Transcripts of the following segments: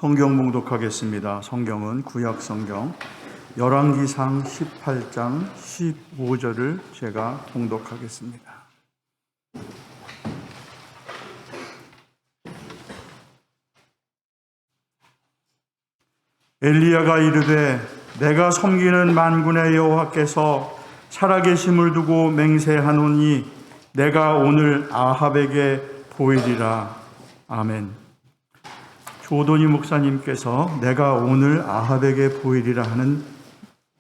성경 봉독하겠습니다. 성경은 구약 성경 열왕기상 18장 15절을 제가 봉독하겠습니다. 엘리야가 이르되 내가 섬기는 만군의 여호와께서 살아계심을 두고 맹세하노니 내가 오늘 아합에게 보이리라. 아멘. 조도니 목사님께서 내가 오늘 아합에게 보이리라 하는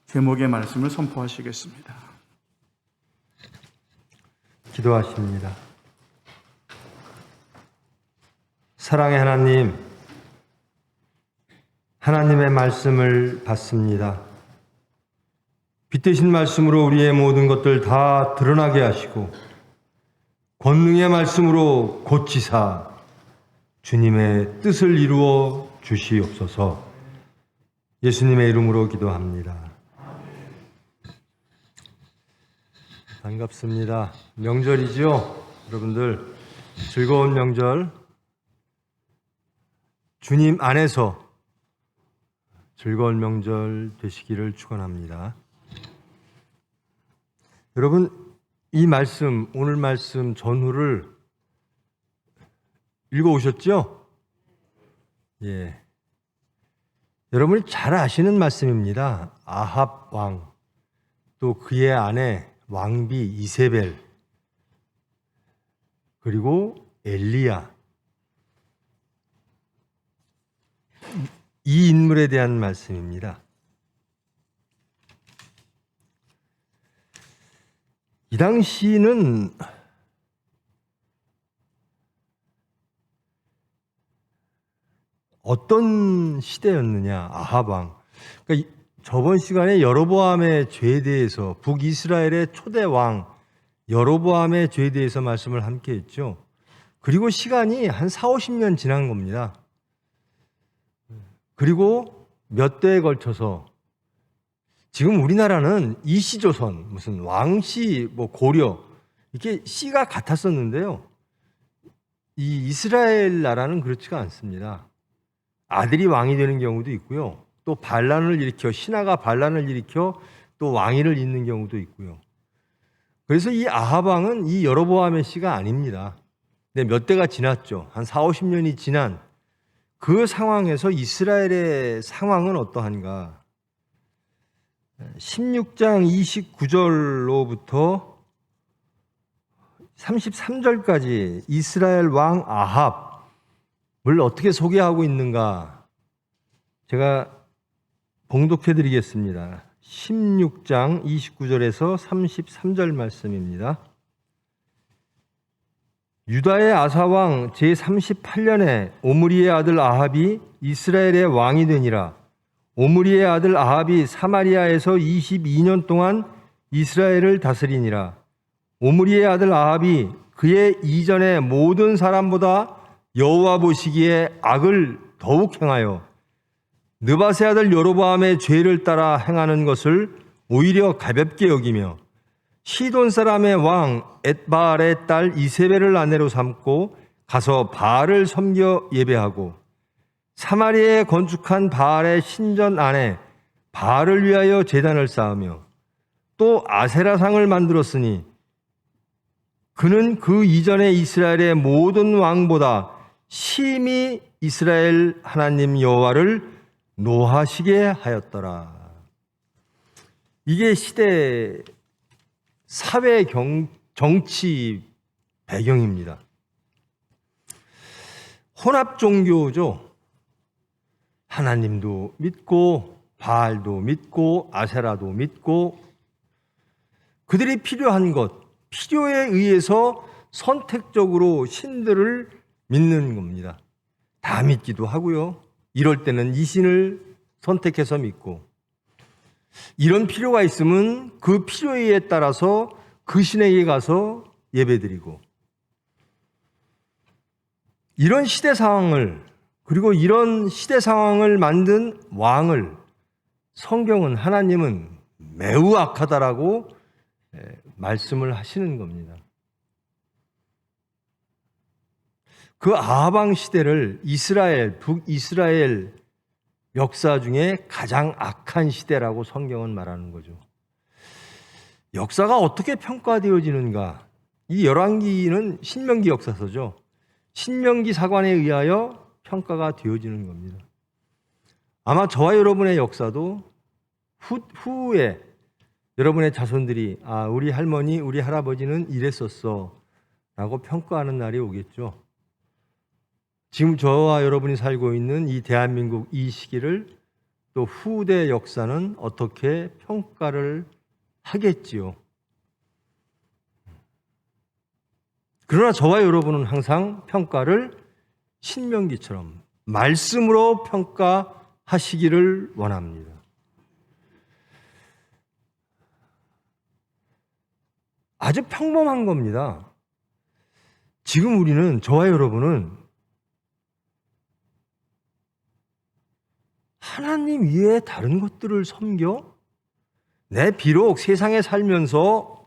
제목의 말씀을 선포하시겠습니다. 기도하십니다. 사랑의 하나님, 하나님의 말씀을 받습니다. 빛되신 말씀으로 우리의 모든 것들 다 드러나게 하시고 권능의 말씀으로 고치사 주님의 뜻을 이루어 주시옵소서. 예수님의 이름으로 기도합니다. 반갑습니다. 명절이죠? 여러분들 즐거운 명절, 주님 안에서 즐거운 명절 되시기를 축원합니다. 여러분, 이 말씀, 오늘 말씀 전후를 읽어오셨죠? 예. 여러분이 잘 아시는 말씀입니다. 아합 왕, 또 그의 아내 왕비 이세벨, 그리고 엘리야. 이 인물에 대한 말씀입니다. 이 당시는 어떤 시대였느냐? 아합 왕. 그러니까 저번 시간에 여로보암의 죄에 대해서, 북이스라엘의 초대 왕 여로보암의 죄에 대해서 말씀을 함께 했죠. 그리고 시간이 한 40-50년 지난 겁니다. 그리고 몇 대에 걸쳐서 지금 우리나라는 이시조선, 무슨 왕씨, 고려, 이렇게 씨가 같았었는데요. 이 이스라엘 나라는 그렇지가 않습니다. 아들이 왕이 되는 경우도 있고요. 또 반란을 일으켜, 신하가 반란을 일으켜 또 왕위를 잇는 경우도 있고요. 그래서 이 아합 왕은 이 여로보암의 씨가 아닙니다. 근데 몇 대가 지났죠. 한 40-50년이 지난 그 상황에서 이스라엘의 상황은 어떠한가? 16장 29절로부터 33절까지 이스라엘 왕 아합을 어떻게 소개하고 있는가? 제가 봉독해 드리겠습니다. 16장 29절에서 33절 말씀입니다. 유다의 아사왕 제38년에 오므리의 아들 아합이 이스라엘의 왕이 되니라. 오므리의 아들 아합이 사마리아에서 22년 동안 이스라엘을 다스리니라. 오므리의 아들 아합이 그의 이전의 모든 사람보다 여호와 보시기에 악을 더욱 행하여 느밧의 아들 여로보암의 죄를 따라 행하는 것을 오히려 가볍게 여기며 시돈 사람의 왕 엣바알의 딸 이세벨을 아내로 삼고 가서 바알을 섬겨 예배하고 사마리아에 건축한 바알의 신전 안에 바알을 위하여 제단을 쌓으며 또 아세라상을 만들었으니 그는 그 이전에 이스라엘의 모든 왕보다 심히 이스라엘 하나님 여호와를 노하시게 하였더라. 이게 시대 사회 정치 배경입니다. 혼합 종교죠. 하나님도 믿고 바알도 믿고 아세라도 믿고 그들이 필요한 것, 필요에 의해서 선택적으로 신들을 믿는 겁니다. 다 믿기도 하고요. 이럴 때는 이 신을 선택해서 믿고 이런 필요가 있으면 그 필요에 따라서 그 신에게 가서 예배드리고 이런 시대 상황을 그리고 이런 시대 상황을 만든 왕을 성경은 하나님은 매우 악하다라고 말씀을 하시는 겁니다. 그 아합 왕 시대를 북이스라엘 역사 중에 가장 악한 시대라고 성경은 말하는 거죠. 역사가 어떻게 평가되어지는가? 이 열왕기는 신명기 역사서죠. 신명기 사관에 의하여 평가가 되어지는 겁니다. 아마 저와 여러분의 역사도 후에 여러분의 자손들이 우리 할머니, 우리 할아버지는 이랬었어 라고 평가하는 날이 오겠죠. 지금 저와 여러분이 살고 있는 이 대한민국 이 시기를 또 후대 역사는 어떻게 평가를 하겠지요. 그러나 저와 여러분은 항상 평가를 신명기처럼 말씀으로 평가하시기를 원합니다. 아주 평범한 겁니다. 지금 우리는, 저와 여러분은 하나님 위에 다른 것들을 섬겨? 비록 세상에 살면서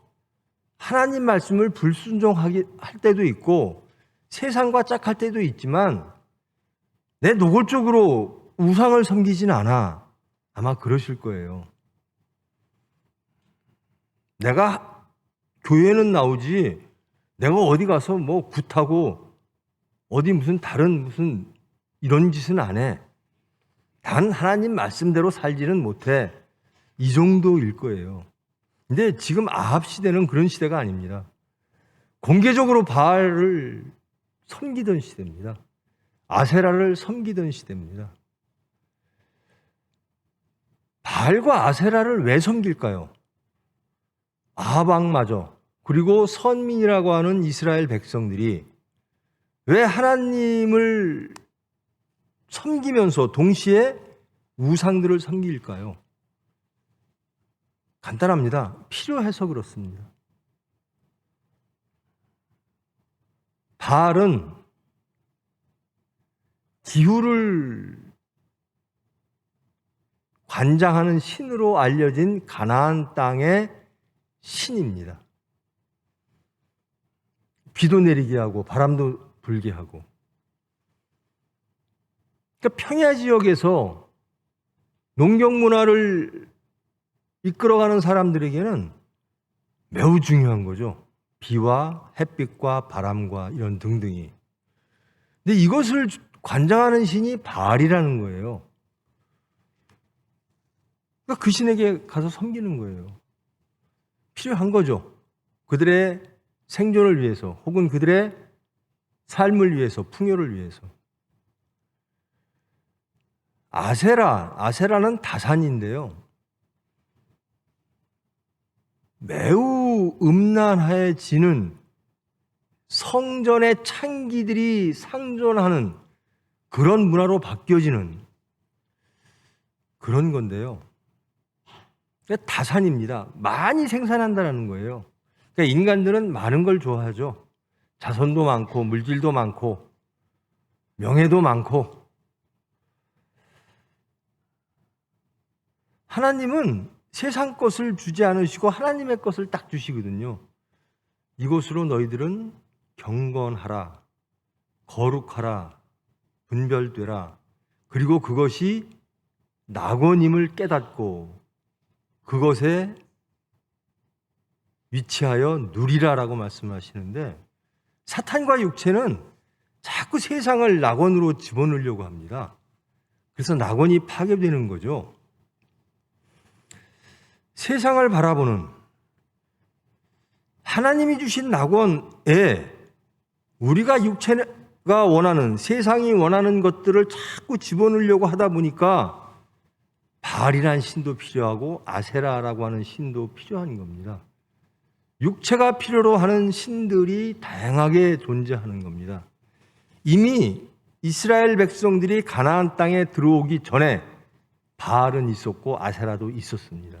하나님 말씀을 불순종하게 할 때도 있고 세상과 짝할 때도 있지만 노골적으로 우상을 섬기진 않아. 아마 그러실 거예요. 내가 교회는 나오지 내가 어디 가서 뭐 굿하고 어디 다른 이런 짓은 안 해. 단 하나님 말씀대로 살지는 못해. 이 정도일 거예요. 근데 지금 아합 시대는 그런 시대가 아닙니다. 공개적으로 바알을 섬기던 시대입니다. 아세라를 섬기던 시대입니다. 바알과 아세라를 왜 섬길까요? 아합 왕마저, 그리고 선민이라고 하는 이스라엘 백성들이 왜 하나님을 섬기면서 동시에 우상들을 섬길까요? 간단합니다. 필요해서 그렇습니다. 바알은 기후를 관장하는 신으로 알려진 가나안 땅의 신입니다. 비도 내리게 하고 바람도 불게 하고. 그러니까 평야 지역에서 농경 문화를 이끌어가는 사람들에게는 매우 중요한 거죠. 비와 햇빛과 바람과 이런 등등이. 근데 이것을 관장하는 신이 바알이라는 거예요. 그러니까 그 신에게 가서 섬기는 거예요. 필요한 거죠. 그들의 생존을 위해서 혹은 그들의 삶을 위해서, 풍요를 위해서. 아세라는 다산인데요. 매우 음란해지는 성전의 창기들이 상존하는 그런 문화로 바뀌어지는 그런 건데요. 다산입니다. 많이 생산한다는 거예요. 그러니까 인간들은 많은 걸 좋아하죠. 자손도 많고 물질도 많고 명예도 많고. 하나님은 세상 것을 주지 않으시고 하나님의 것을 딱 주시거든요. 이것으로 너희들은 경건하라, 거룩하라, 분별되라. 그리고 그것이 낙원임을 깨닫고 그것에 위치하여 누리라라고 말씀하시는데, 사탄과 육체는 자꾸 세상을 낙원으로 집어넣으려고 합니다. 그래서 낙원이 파괴되는 거죠. 세상을 바라보는 하나님이 주신 낙원에 우리가 육체가 원하는, 세상이 원하는 것들을 자꾸 집어넣으려고 하다 보니까 바알이라는 신도 필요하고 아세라라고 하는 신도 필요한 겁니다. 육체가 필요로 하는 신들이 다양하게 존재하는 겁니다. 이미 이스라엘 백성들이 가나안 땅에 들어오기 전에 바알은 있었고 아세라도 있었습니다.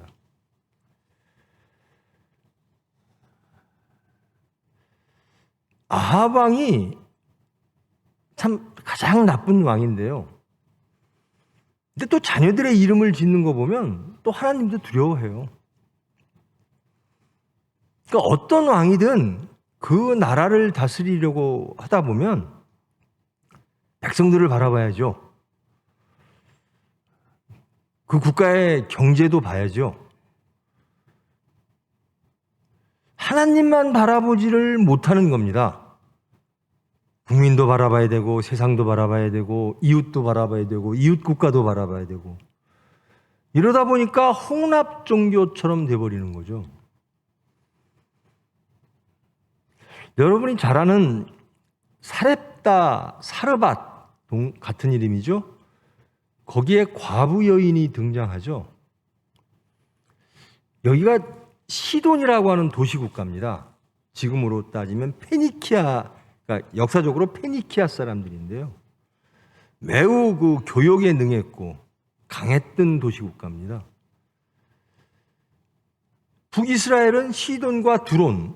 아합 왕이 참 가장 나쁜 왕인데요. 근데 또 자녀들의 이름을 짓는 거 보면 또 하나님도 두려워해요. 그러니까 어떤 왕이든 그 나라를 다스리려고 하다 보면 백성들을 바라봐야죠. 그 국가의 경제도 봐야죠. 하나님만 바라보지를 못하는 겁니다. 국민도 바라봐야 되고 세상도 바라봐야 되고 이웃도 바라봐야 되고 이웃 국가도 바라봐야 되고 이러다 보니까 홍합 종교처럼 돼버리는 거죠. 여러분이 잘 아는 사렙다 사르밧 같은 이름이죠. 거기에 과부 여인이 등장하죠. 여기가 시돈이라고 하는 도시국가입니다. 지금으로 따지면 페니키아, 그러니까 역사적으로 페니키아 사람들인데요. 매우 그 교역에 능했고 강했던 도시국가입니다. 북이스라엘은 시돈과 두론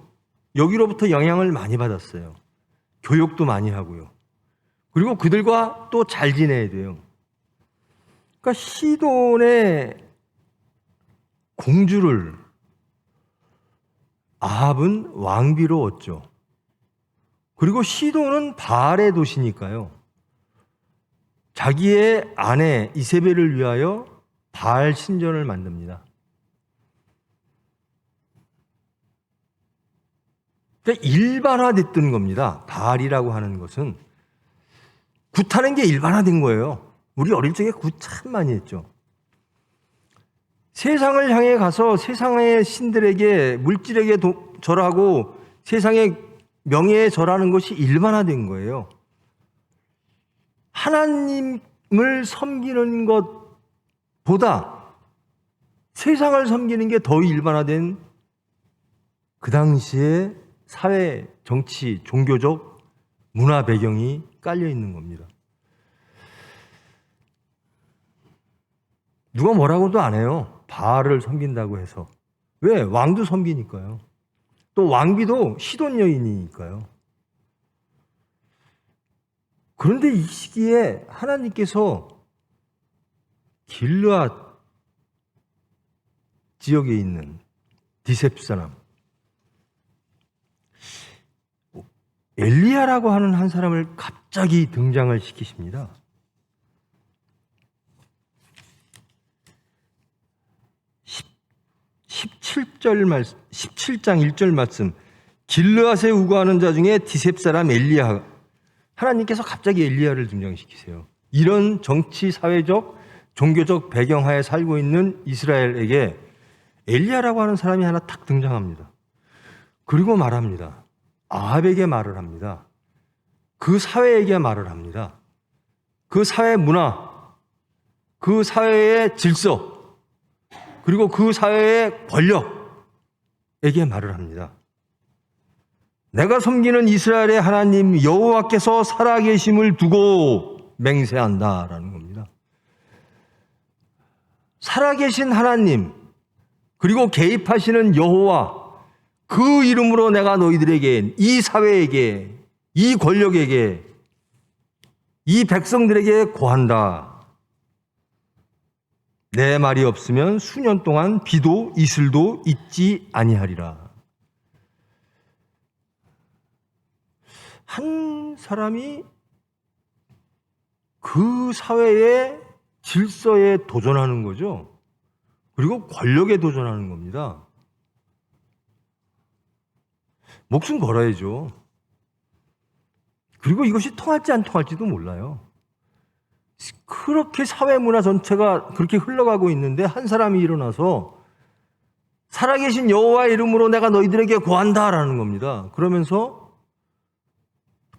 여기로부터 영향을 많이 받았어요. 교역도 많이 하고요. 그리고 그들과 또 잘 지내야 돼요. 그러니까 시돈의 공주를 아합은 왕비로 얻죠. 그리고 시돈은 바알의 도시니까요. 자기의 아내 이세벨을 위하여 바알 신전을 만듭니다. 그러니까 일반화됐던 겁니다. 바알이라고 하는 것은 굿하는 게 일반화된 거예요. 우리 어릴 적에 굿 참 많이 했죠. 세상을 향해 가서 세상의 신들에게 물질에게 절하고 세상의 명예에 절하는 것이 일반화된 거예요. 하나님을 섬기는 것보다 세상을 섬기는 게 더 일반화된 그 당시에 사회, 정치, 종교적 문화 배경이 깔려 있는 겁니다. 누가 뭐라고도 안 해요. 바알을 섬긴다고 해서. 왜? 왕도 섬기니까요. 또 왕비도 시돈 여인이니까요. 그런데 이 시기에 하나님께서 길르앗 지역에 있는 디셉 사람 엘리야라고 하는 한 사람을 갑자기 등장을 시키십니다. 17장 1절 말씀. 길르앗에 우거하는 자 중에 디셉 사람 엘리야. 하나님께서 갑자기 엘리야를 등장시키세요. 이런 정치, 사회적, 종교적 배경하에 살고 있는 이스라엘에게 엘리야라고 하는 사람이 하나 탁 등장합니다. 그리고 말합니다. 아합에게 말을 합니다. 그 사회에게 말을 합니다. 그 사회 문화, 그 사회의 질서, 그리고 그 사회의 권력에게 말을 합니다. 내가 섬기는 이스라엘의 하나님 여호와께서 살아계심을 두고 맹세한다라는 겁니다. 살아계신 하나님, 그리고 개입하시는 여호와, 그 이름으로 내가 너희들에게, 이 사회에게, 이 권력에게, 이 백성들에게 고한다. 내 말이 없으면 수년 동안 비도 이슬도 있지 아니하리라. 한 사람이 그 사회의 질서에 도전하는 거죠. 그리고 권력에 도전하는 겁니다. 목숨 걸어야죠. 그리고 이것이 통할지 안 통할지도 몰라요. 그렇게 사회 문화 전체가 그렇게 흘러가고 있는데 한 사람이 일어나서 살아계신 여호와의 이름으로 내가 너희들에게 고한다라는 겁니다. 그러면서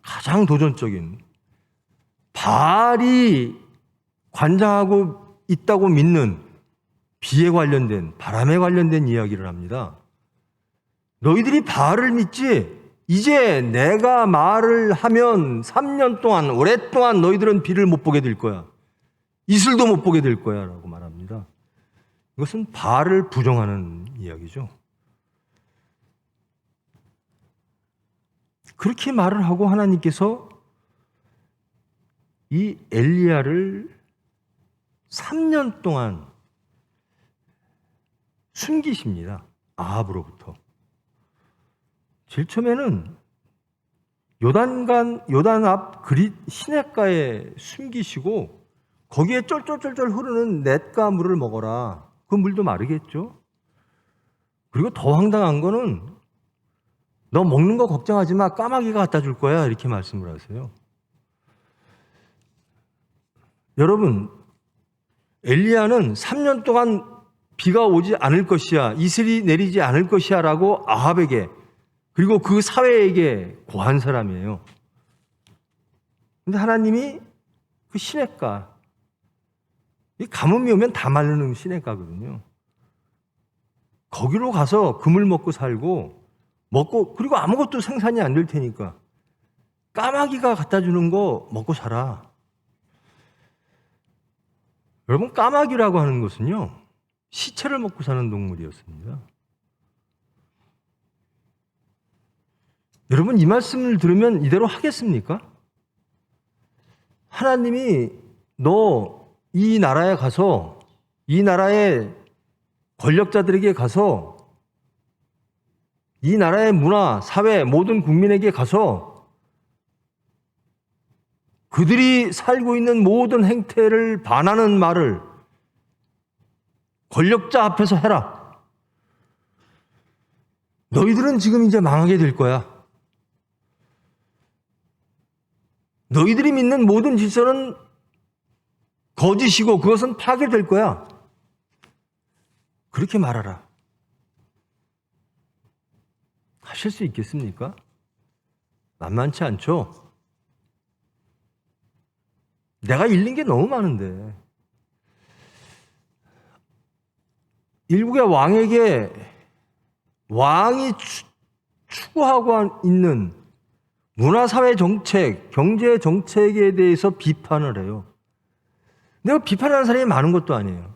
가장 도전적인 바알이 관장하고 있다고 믿는 비에 관련된, 바람에 관련된 이야기를 합니다. 너희들이 바알을 믿지? 이제 내가 말을 하면 3년 동안, 오랫동안 너희들은 비를 못 보게 될 거야. 이슬도 못 보게 될 거야 라고 말합니다. 이것은 바알을 부정하는 이야기죠. 그렇게 말을 하고 하나님께서 이 엘리야를 3년 동안 숨기십니다. 아합으로부터. 제일 처음에는 요단 앞 그릿 시냇가에 숨기시고 거기에 쫄쫄쫄쫄 흐르는 냇가 물을 먹어라. 그 물도 마르겠죠. 그리고 더 황당한 거는 너 먹는 거 걱정하지 마. 까마귀가 갖다 줄 거야. 이렇게 말씀을 하세요. 여러분, 엘리야는 3년 동안 비가 오지 않을 것이야. 이슬이 내리지 않을 것이야 라고 아합에게 그리고 그 사회에게 고한 사람이에요. 근데 하나님이 그 시냇가, 이 가뭄이 오면 다 마르는 시냇가거든요. 거기로 가서 그물 먹고 살고 그리고 아무것도 생산이 안 될 테니까 까마귀가 갖다 주는 거 먹고 살아. 여러분, 까마귀라고 하는 것은요, 시체를 먹고 사는 동물이었습니다. 여러분, 이 말씀을 들으면 이대로 하겠습니까? 하나님이 너 이 나라에 가서 이 나라의 권력자들에게 가서 이 나라의 문화, 사회, 모든 국민에게 가서 그들이 살고 있는 모든 행태를 반하는 말을 권력자 앞에서 해라. 너희들은 지금 이제 망하게 될 거야. 너희들이 믿는 모든 질서는 거짓이고 그것은 파괴될 거야. 그렇게 말하라. 하실 수 있겠습니까? 만만치 않죠? 내가 잃는 게 너무 많은데. 일국의 왕에게 왕이 추구하고 있는 문화사회 정책, 경제 정책에 대해서 비판을 해요. 내가 비판하는 사람이 많은 것도 아니에요.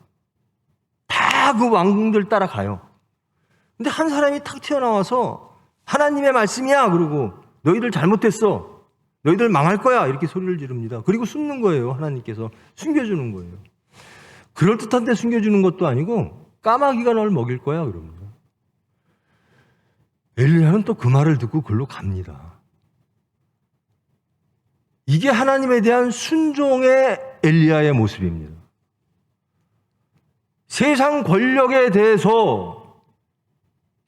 다 그 왕궁들 따라가요. 근데 한 사람이 탁 튀어나와서 하나님의 말씀이야 그러고 너희들 잘못했어. 너희들 망할 거야. 이렇게 소리를 지릅니다. 그리고 숨는 거예요. 하나님께서 숨겨주는 거예요. 그럴듯한데 숨겨주는 것도 아니고 까마귀가 널 먹일 거야 그럽니다. 엘리야는 또 그 말을 듣고 글로 갑니다. 이게 하나님에 대한 순종의 엘리야의 모습입니다. 세상 권력에 대해서,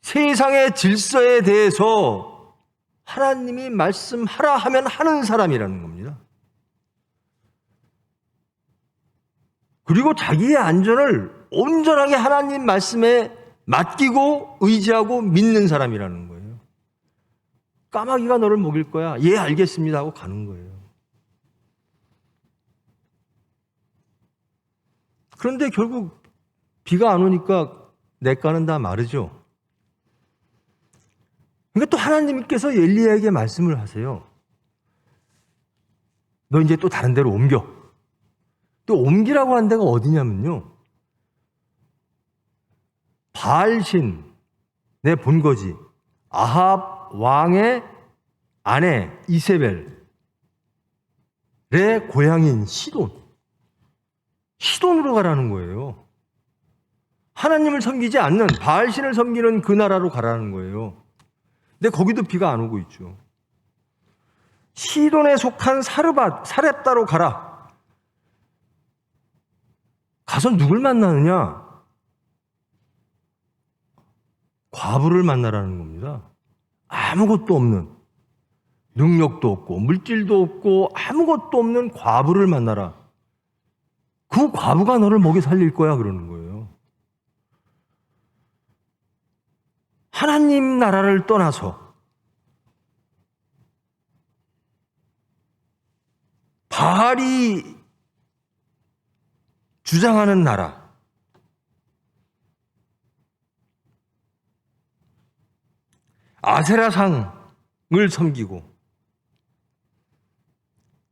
세상의 질서에 대해서 하나님이 말씀하라 하면 하는 사람이라는 겁니다. 그리고 자기의 안전을 온전하게 하나님 말씀에 맡기고 의지하고 믿는 사람이라는 거예요. 까마귀가 너를 먹일 거야. 예, 알겠습니다 하고 가는 거예요. 그런데 결국 비가 안 오니까 냇가는 다 마르죠. 그러니까 또 하나님께서 엘리야에게 말씀을 하세요. 너 이제 또 다른 데로 옮겨. 또 옮기라고 한 데가 어디냐면요, 바알신의 본거지 아합 왕의 아내 이세벨의 고향인 시돈으로 가라는 거예요. 하나님을 섬기지 않는 바알신을 섬기는 그 나라로 가라는 거예요. 근데 거기도 비가 안 오고 있죠. 시돈에 속한 사렙다로 가라. 가서 누굴 만나느냐? 과부를 만나라는 겁니다. 아무것도 없는, 능력도 없고 물질도 없고 아무것도 없는 과부를 만나라. 그 과부가 너를 먹여 살릴 거야 그러는 거예요. 하나님 나라를 떠나서 바알이 주장하는 나라, 아세라상을 섬기고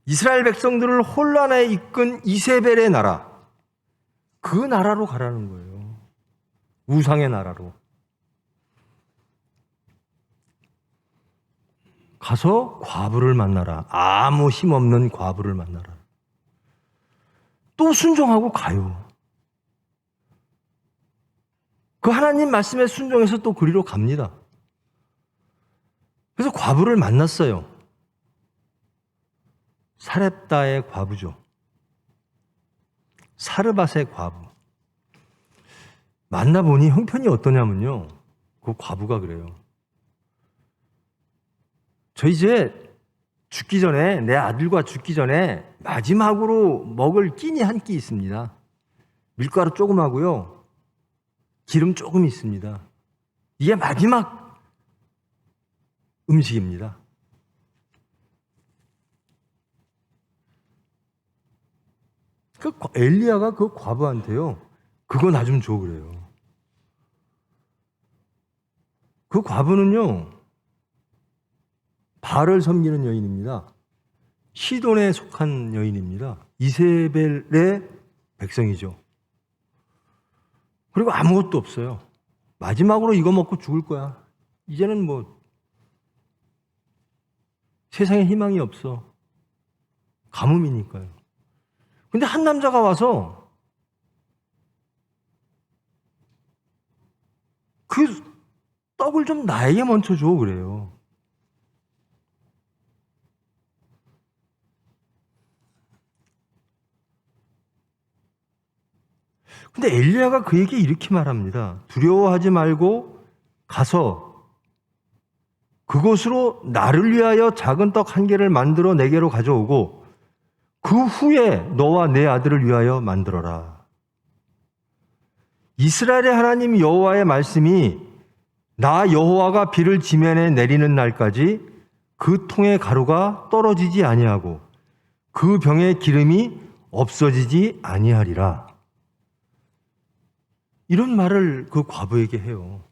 이스라엘 백성들을 혼란에 이끈 이세벨의 나라, 그 나라로 가라는 거예요. 우상의 나라로. 가서 과부를 만나라. 아무 힘없는 과부를 만나라. 또 순종하고 가요. 그 하나님 말씀에 순종해서 또 그리로 갑니다. 그래서 과부를 만났어요. 사렙다의 과부죠. 사르밧의 과부. 만나보니 형편이 어떠냐면요. 그 과부가 그래요. 저 이제 죽기 전에, 내 아들과 죽기 전에 마지막으로 먹을 끼니 한 끼 있습니다. 밀가루 조금 하고요. 기름 조금 있습니다. 이게 마지막 음식입니다. 그 엘리야가 그 과부한테요. 그거 나 좀 줘 그래요. 그 과부는요. 바알을 섬기는 여인입니다. 시돈에 속한 여인입니다. 이세벨의 백성이죠. 그리고 아무것도 없어요. 마지막으로 이거 먹고 죽을 거야. 이제는 뭐 세상에 희망이 없어. 가뭄이니까요. 근데 한 남자가 와서 그 떡을 좀 나에게 먼저 줘 그래요. 근데 엘리야가 그에게 이렇게 말합니다. 두려워하지 말고 가서 그곳으로 나를 위하여 작은 떡 한 개를 만들어 내게로 가져오고 그 후에 너와 내 아들을 위하여 만들어라. 이스라엘의 하나님 여호와의 말씀이 나 여호와가 비를 지면에 내리는 날까지 그 통의 가루가 떨어지지 아니하고 그 병의 기름이 없어지지 아니하리라. 이런 말을 그 과부에게 해요.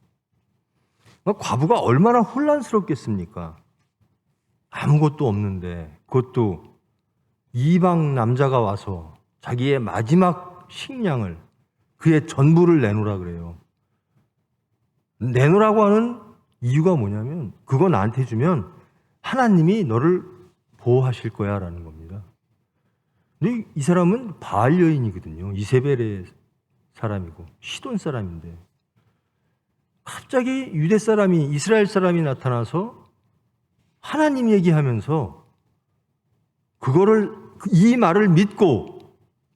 과부가 얼마나 혼란스럽겠습니까? 아무것도 없는데, 그것도 이방 남자가 와서 자기의 마지막 식량을, 그의 전부를 내놓으라 그래요. 내놓으라고 하는 이유가 뭐냐면, 그거 나한테 주면 하나님이 너를 보호하실 거야 라는 겁니다. 근데 이 사람은 바알 여인이거든요. 이세벨의 사람이고 시돈 사람인데 갑자기 유대 사람이, 이스라엘 사람이 나타나서 하나님 얘기하면서 그거를, 이 말을 믿고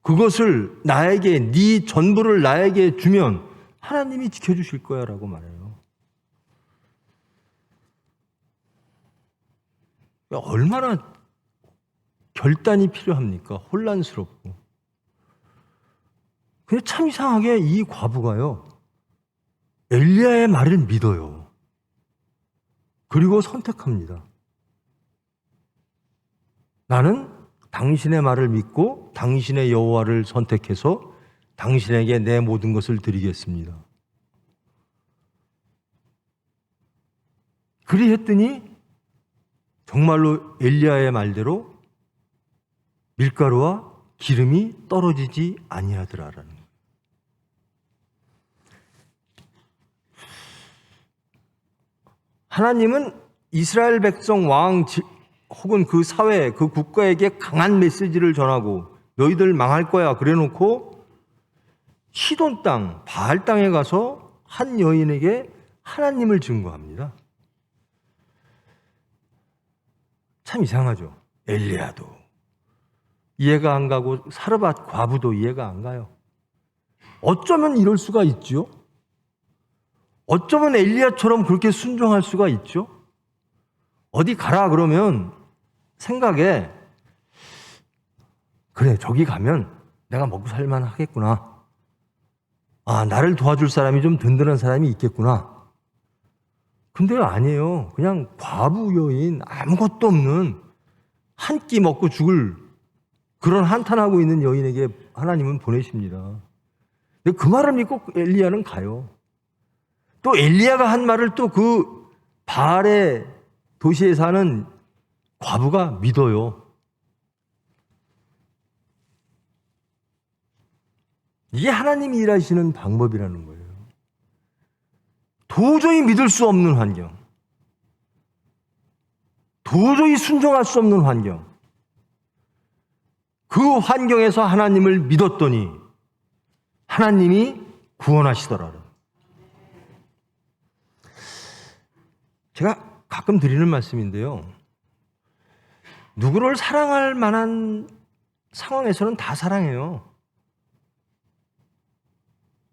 그것을 나에게, 네 전부를 나에게 주면 하나님이 지켜주실 거야 라고 말해요. 얼마나 결단이 필요합니까? 혼란스럽고. 근데 참 이상하게 이 과부가요, 엘리야의 말을 믿어요. 그리고 선택합니다. 나는 당신의 말을 믿고 당신의 여호와를 선택해서 당신에게 내 모든 것을 드리겠습니다. 그리 했더니 정말로 엘리야의 말대로 밀가루와 기름이 떨어지지 아니하더라라는 거예요. 하나님은 이스라엘 백성 왕 혹은 그 사회, 그 국가에게 강한 메시지를 전하고 너희들 망할 거야 그래놓고 시돈 땅, 바알 땅에 가서 한 여인에게 하나님을 증거합니다. 참 이상하죠. 엘리야도 이해가 안 가고 사르밧 과부도 이해가 안 가요. 어쩌면 이럴 수가 있죠? 어쩌면 엘리야처럼 그렇게 순종할 수가 있죠? 어디 가라 그러면 생각에 그래, 저기 가면 내가 먹고 살만 하겠구나. 아, 나를 도와줄 사람이 좀 든든한 사람이 있겠구나. 근데 아니에요. 그냥 과부 여인, 아무것도 없는 한 끼 먹고 죽을 그런 한탄하고 있는 여인에게 하나님은 보내십니다. 근데 그 말을 믿고 엘리야는 가요. 또 엘리야가 한 말을 또 그 바알의 도시에 사는 과부가 믿어요. 이게 하나님이 일하시는 방법이라는 거예요. 도저히 믿을 수 없는 환경, 도저히 순종할 수 없는 환경, 그 환경에서 하나님을 믿었더니 하나님이 구원하시더라. 제가 가끔 드리는 말씀인데요. 누구를 사랑할 만한 상황에서는 다 사랑해요.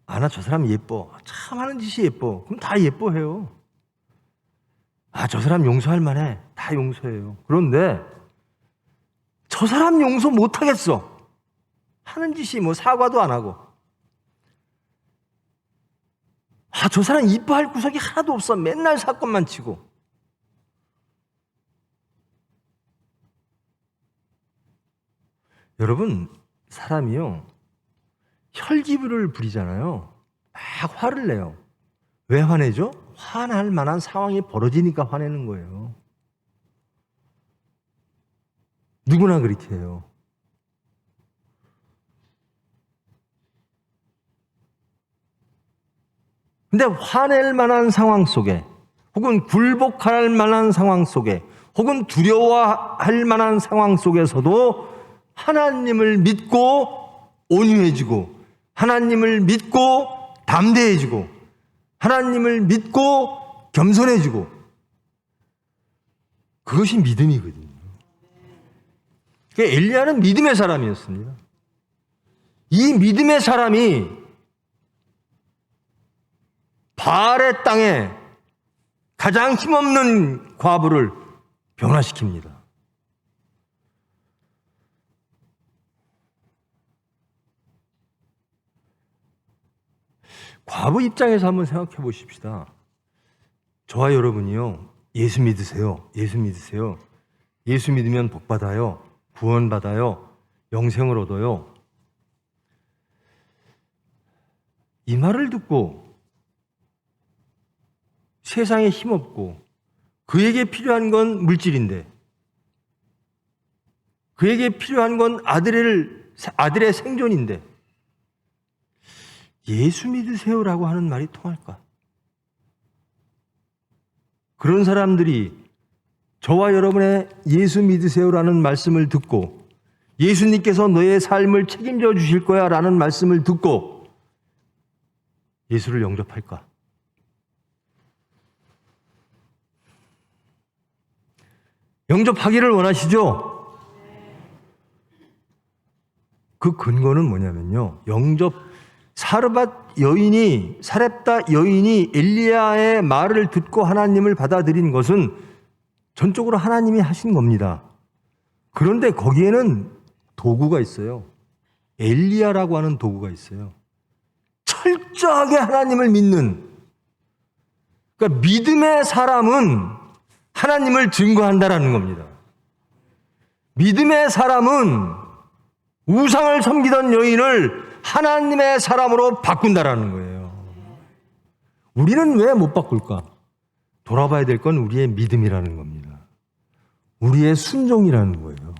아, 나 저 사람 예뻐. 참 하는 짓이 예뻐. 그럼 다 예뻐해요. 아, 저 사람 용서할 만해. 다 용서해요. 그런데 저 사람 용서 못하겠어. 하는 짓이 뭐 사과도 안 하고. 아, 저 사람 이뻐할 구석이 하나도 없어. 맨날 사건만 치고. 여러분, 사람이요, 혈기를 부리잖아요. 막 화를 내요. 왜 화내죠? 화날 만한 상황이 벌어지니까 화내는 거예요. 누구나 그렇게 해요. 근데 화낼 만한 상황 속에, 혹은 굴복할 만한 상황 속에, 혹은 두려워할 만한 상황 속에서도 하나님을 믿고 온유해지고, 하나님을 믿고 담대해지고, 하나님을 믿고 겸손해지고, 그것이 믿음이거든요. 그러니까 엘리야는 믿음의 사람이었습니다. 이 믿음의 사람이 바알의 땅에 가장 힘없는 과부를 변화시킵니다. 과부 입장에서 한번 생각해 보십시다. 저와 여러분이요, 예수 믿으세요. 예수 믿으세요. 예수 믿으면 복 받아요. 구원 받아요. 영생을 얻어요. 이 말을 듣고 세상에 힘없고 그에게 필요한 건 물질인데, 그에게 필요한 건 아들의 생존인데, 예수 믿으세요라고 하는 말이 통할까? 그런 사람들이 저와 여러분의 예수 믿으세요라는 말씀을 듣고, 예수님께서 너의 삶을 책임져 주실 거야 라는 말씀을 듣고 예수를 영접할까? 영접하기를 원하시죠? 그 근거는 뭐냐면요, 사렙다 여인이 엘리야의 말을 듣고 하나님을 받아들인 것은 전적으로 하나님이 하신 겁니다. 그런데 거기에는 도구가 있어요. 엘리야라고 하는 도구가 있어요. 철저하게 하나님을 믿는, 그러니까 믿음의 사람은 하나님을 증거한다라는 겁니다. 믿음의 사람은 우상을 섬기던 여인을 하나님의 사람으로 바꾼다라는 거예요. 우리는 왜 못 바꿀까? 돌아봐야 될 건 우리의 믿음이라는 겁니다. 우리의 순종이라는 거예요.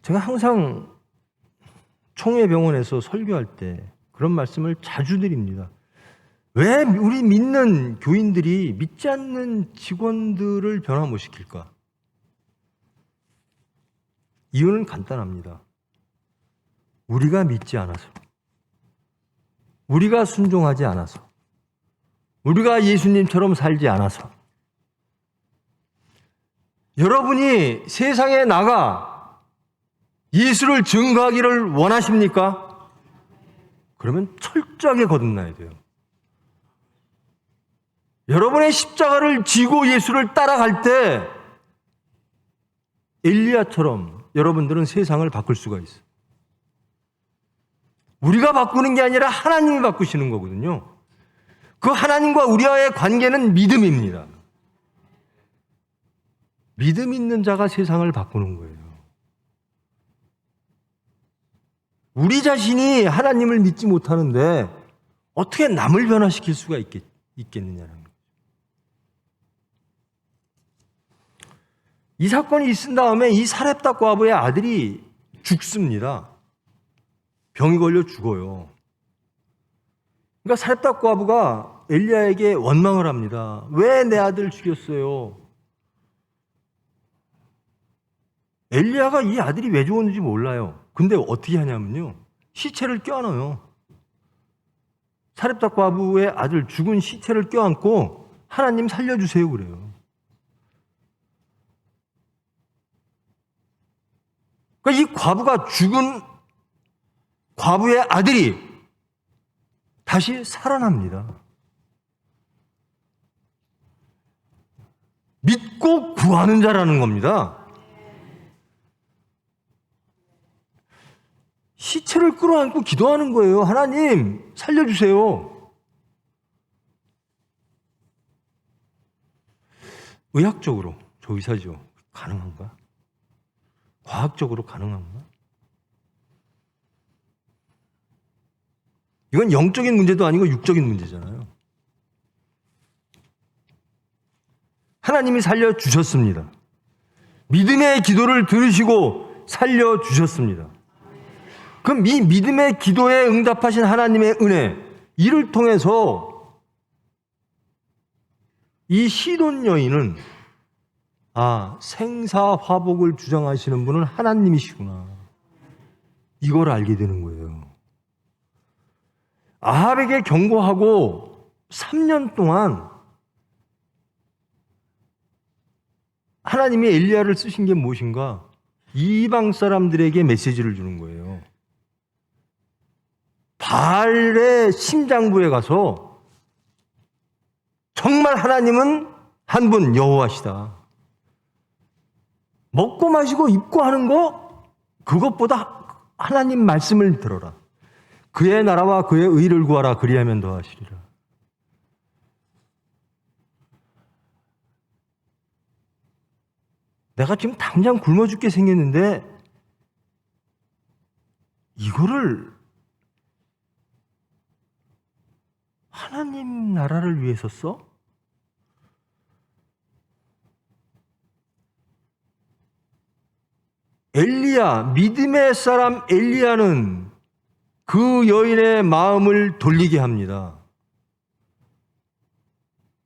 제가 항상 총회병원에서 설교할 때 그런 말씀을 자주 드립니다. 왜 우리 믿는 교인들이 믿지 않는 직원들을 변화 못 시킬까? 이유는 간단합니다. 우리가 믿지 않아서, 우리가 순종하지 않아서, 우리가 예수님처럼 살지 않아서. 여러분이 세상에 나가 예수를 증거하기를 원하십니까? 그러면 철저하게 거듭나야 돼요. 여러분의 십자가를 지고 예수를 따라갈 때 엘리야처럼 여러분들은 세상을 바꿀 수가 있어요. 우리가 바꾸는 게 아니라 하나님이 바꾸시는 거거든요. 그 하나님과 우리와의 관계는 믿음입니다. 믿음 있는 자가 세상을 바꾸는 거예요. 우리 자신이 하나님을 믿지 못하는데 어떻게 남을 변화시킬 수가 있겠느냐는 거예요. 이 사건이 있은 다음에 이 사렙다 과부의 아들이 죽습니다. 병이 걸려 죽어요. 그러니까 사렙다 과부가 엘리야에게 원망을 합니다. 왜 내 아들 죽였어요? 엘리야가 이 아들이 왜 죽었는지 몰라요. 근데 어떻게 하냐면요, 시체를 껴안아요. 사렙다 과부의 아들 죽은 시체를 껴안고 하나님 살려주세요 그래요. 그러니까 이 과부가 죽은 과부의 아들이 다시 살아납니다. 믿고 구하는 자라는 겁니다. 시체를 끌어안고 기도하는 거예요. 하나님, 살려주세요. 의학적으로, 저 의사죠. 가능한가? 과학적으로 가능한가? 이건 영적인 문제도 아니고 육적인 문제잖아요. 하나님이 살려주셨습니다. 믿음의 기도를 들으시고 살려주셨습니다. 그럼 이 믿음의 기도에 응답하신 하나님의 은혜, 이를 통해서 이 시돈 여인은 생사화복을 주장하시는 분은 하나님이시구나, 이걸 알게 되는 거예요. 아합에게 경고하고 3년 동안 하나님이 엘리야를 쓰신 게 무엇인가? 이방 사람들에게 메시지를 주는 거예요. 바알의 심장부에 가서 정말 하나님은 한 분 여호와시다. 먹고 마시고 입고 하는 거, 그것보다 하나님 말씀을 들어라. 그의 나라와 그의 의를 구하라. 그리하면 더하시리라. 내가 지금 당장 굶어 죽게 생겼는데 이거를 하나님 나라를 위해서 써? 엘리야, 믿음의 사람 엘리야는 그 여인의 마음을 돌리게 합니다.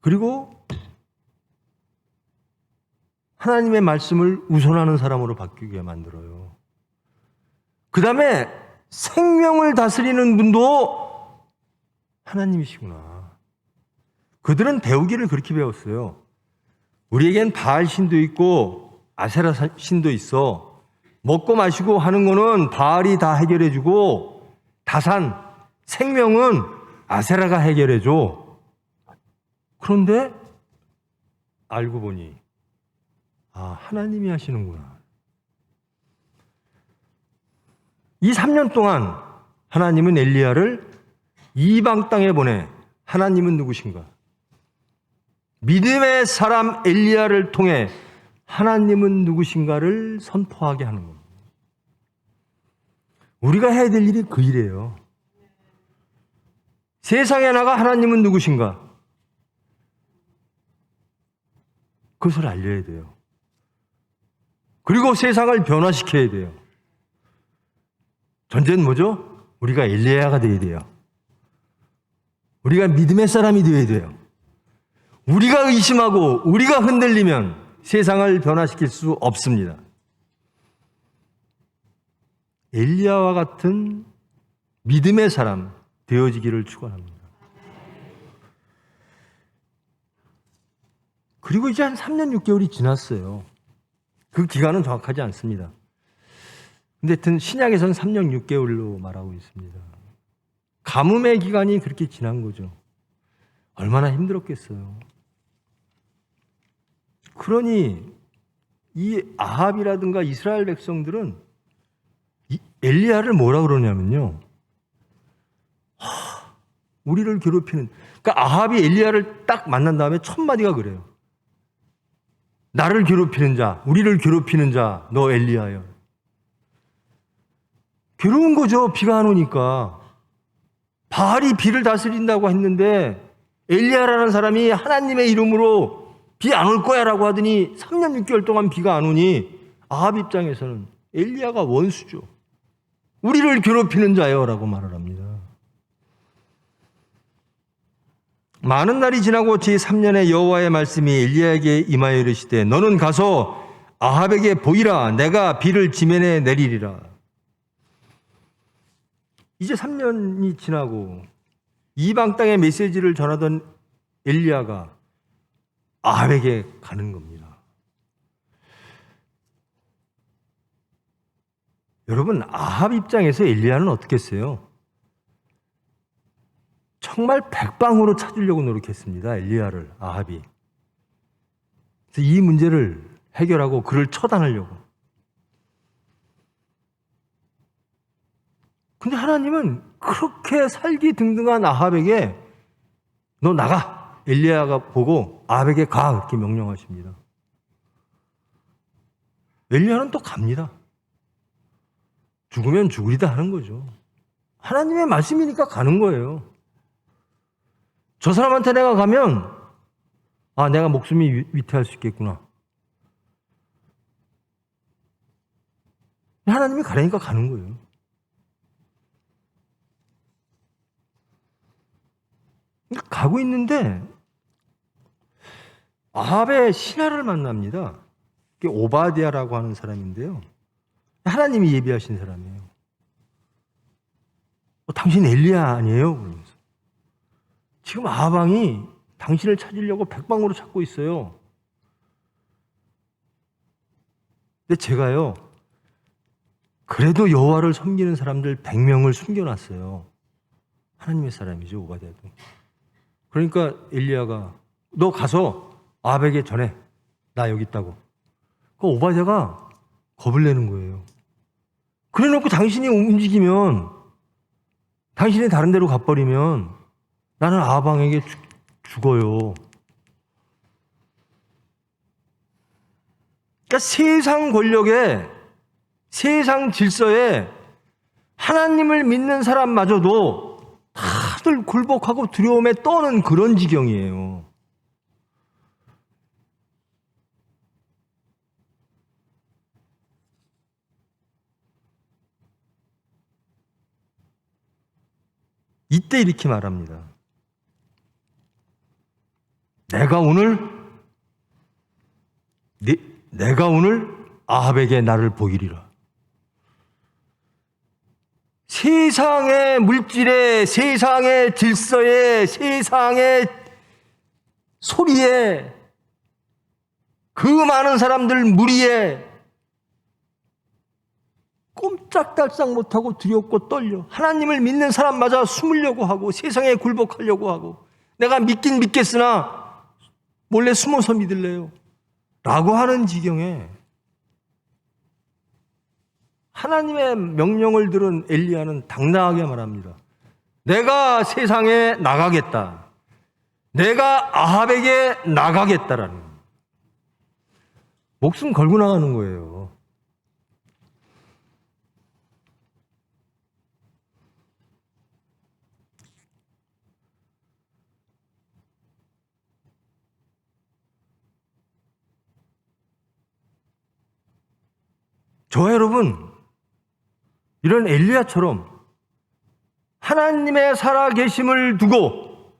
그리고 하나님의 말씀을 우선하는 사람으로 바뀌게 만들어요. 그 다음에 생명을 다스리는 분도 하나님이시구나. 그들은 배우기를 그렇게 배웠어요. 우리에겐 바알 신도 있고 아세라 신도 있어. 먹고 마시고 하는 거는 바알이 다 해결해주고 다산, 생명은 아세라가 해결해줘. 그런데 알고 보니 하나님이 하시는구나. 이 3년 동안 하나님은 엘리야를 이방 땅에 보내 하나님은 누구신가? 믿음의 사람 엘리야를 통해 하나님은 누구신가를 선포하게 하는 겁니다. 우리가 해야 될 일이 그 일이에요. 세상에 나가 하나님은 누구신가? 그것을 알려야 돼요. 그리고 세상을 변화시켜야 돼요. 전제는 뭐죠? 우리가 엘리야가 되어야 돼요. 우리가 믿음의 사람이 되어야 돼요. 우리가 의심하고 우리가 흔들리면 세상을 변화시킬 수 없습니다. 엘리야와 같은 믿음의 사람 되어지기를 축원합니다. 그리고 이제 한 3년 6개월이 지났어요. 그 기간은 정확하지 않습니다. 근데 하여튼 신약에서는 3년 6개월로 말하고 있습니다. 가뭄의 기간이 그렇게 지난 거죠. 얼마나 힘들었겠어요. 그러니 이 아합이라든가 이스라엘 백성들은 이 엘리야를 뭐라 그러냐면요, 우리를 괴롭히는, 그러니까 아합이 엘리야를 딱 만난 다음에 첫 마디가 그래요. 나를 괴롭히는 자, 우리를 괴롭히는 자, 너 엘리야여. 괴로운 거죠. 비가 안 오니까. 바알이 비를 다스린다고 했는데 엘리야라는 사람이 하나님의 이름으로 비 안 올 거야 라고 하더니 3년 6개월 동안 비가 안 오니 아합 입장에서는 엘리야가 원수죠. 우리를 괴롭히는 자요 라고 말을 합니다. 많은 날이 지나고 제3년에 여호와의 말씀이 엘리야에게 임하여 이르시되 너는 가서 아합에게 보이라. 내가 비를 지면에 내리리라. 이제 3년이 지나고 이방 땅에 메시지를 전하던 엘리야가 아합에게 가는 겁니다. 여러분, 아합 입장에서 엘리야는 어떻겠어요? 정말 백방으로 찾으려고 노력했습니다. 엘리야를, 아합이. 그래서 이 문제를 해결하고 그를 처단하려고. 근데 하나님은 그렇게 살기등등한 아합에게 너 나가! 엘리야가 보고 아합에게 가! 이렇게 명령하십니다. 엘리야는 또 갑니다. 죽으면 죽으리다 하는 거죠. 하나님의 말씀이니까 가는 거예요. 저 사람한테 내가 가면 아, 내가 목숨이 위태할 수 있겠구나. 하나님이 가라니까 가는 거예요. 가고 있는데 아합의 신하를 만납니다. 그게 오바댜라고 하는 사람인데요. 하나님이 예비하신 사람이에요. 당신 엘리야 아니에요? 그러면서. 지금 아합 왕이 당신을 찾으려고 백방으로 찾고 있어요. 근데 제가요, 그래도 여호와를 섬기는 사람들 100명을 숨겨놨어요. 하나님의 사람이죠, 오바댜도. 그러니까 엘리야가 너 가서 아합에게 전해. 나 여기 있다고. 그 오바댜가 겁을 내는 거예요. 그래놓고 당신이 움직이면, 당신이 다른 데로 가버리면 나는 아합 왕에게 죽어요. 그러니까 세상 권력에, 세상 질서에 하나님을 믿는 사람마저도 다들 굴복하고 두려움에 떠는 그런 지경이에요. 이때 이렇게 말합니다. 내가 오늘 아합에게 나를 보이리라. 세상의 물질에, 세상의 질서에, 세상의 소리에, 그 많은 사람들 무리에 꼼짝달싹 못하고 두렵고 떨려. 하나님을 믿는 사람마저 숨으려고 하고 세상에 굴복하려고 하고 내가 믿긴 믿겠으나 몰래 숨어서 믿을래요 라고 하는 지경에 하나님의 명령을 들은 엘리야는 당당하게 말합니다. 내가 세상에 나가겠다. 내가 아합에게 나가겠다라는 목숨 걸고 나가는 거예요. 저와 여러분, 이런 엘리야처럼 하나님의 살아계심을 두고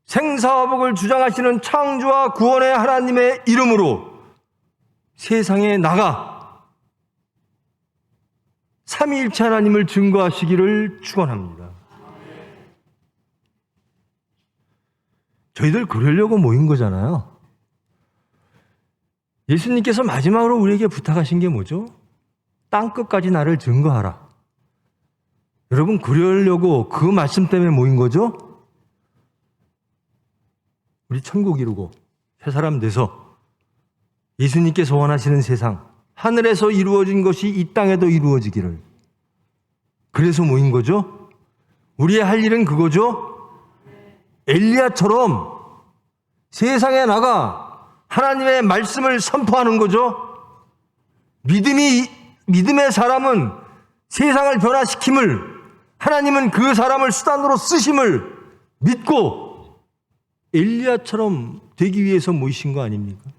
생사화복을 주장하시는 창조와 구원의 하나님의 이름으로 세상에 나가 삼위일체 하나님을 증거하시기를 축원합니다. 저희들 그러려고 모인 거잖아요. 예수님께서 마지막으로 우리에게 부탁하신 게 뭐죠? 땅끝까지 나를 증거하라. 여러분, 그러려고 그 말씀 때문에 모인 거죠? 우리 천국 이루고 새 사람 돼서 예수님께서 원하시는 세상, 하늘에서 이루어진 것이 이 땅에도 이루어지기를. 그래서 모인 거죠? 우리의 할 일은 그거죠? 엘리야처럼 세상에 나가 하나님의 말씀을 선포하는 거죠. 믿음의 사람은 세상을 변화시킴을, 하나님은 그 사람을 수단으로 쓰심을 믿고 엘리야처럼 되기 위해서 모이신 거 아닙니까?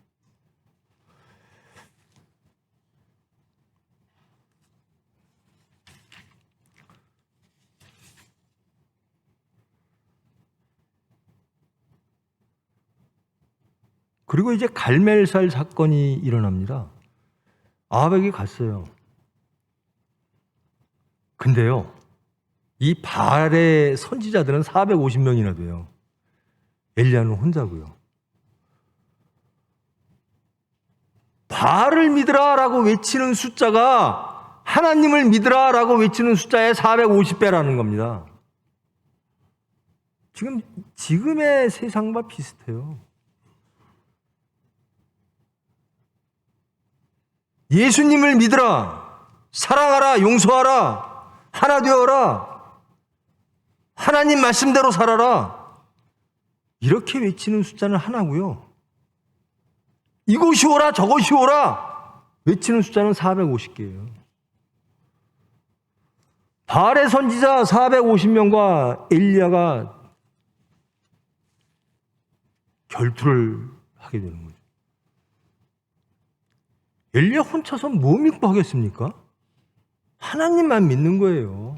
그리고 이제 갈멜살 사건이 일어납니다. 아합에게 갔어요. 근데요, 이 바알의 선지자들은 450명이나 돼요. 엘리야는 혼자고요. 바알을 믿으라라고 외치는 숫자가 하나님을 믿으라라고 외치는 숫자의 450배라는 겁니다. 지금의 세상과 비슷해요. 예수님을 믿으라, 사랑하라, 용서하라, 하나 되어라, 하나님 말씀대로 살아라. 이렇게 외치는 숫자는 하나고요. 이곳이 오라, 저곳이 오라 외치는 숫자는 450개예요. 바알의 선지자 450명과 엘리야가 결투를 하게 되는 거죠. 엘리야 혼자서 뭐 믿고 하겠습니까? 하나님만 믿는 거예요.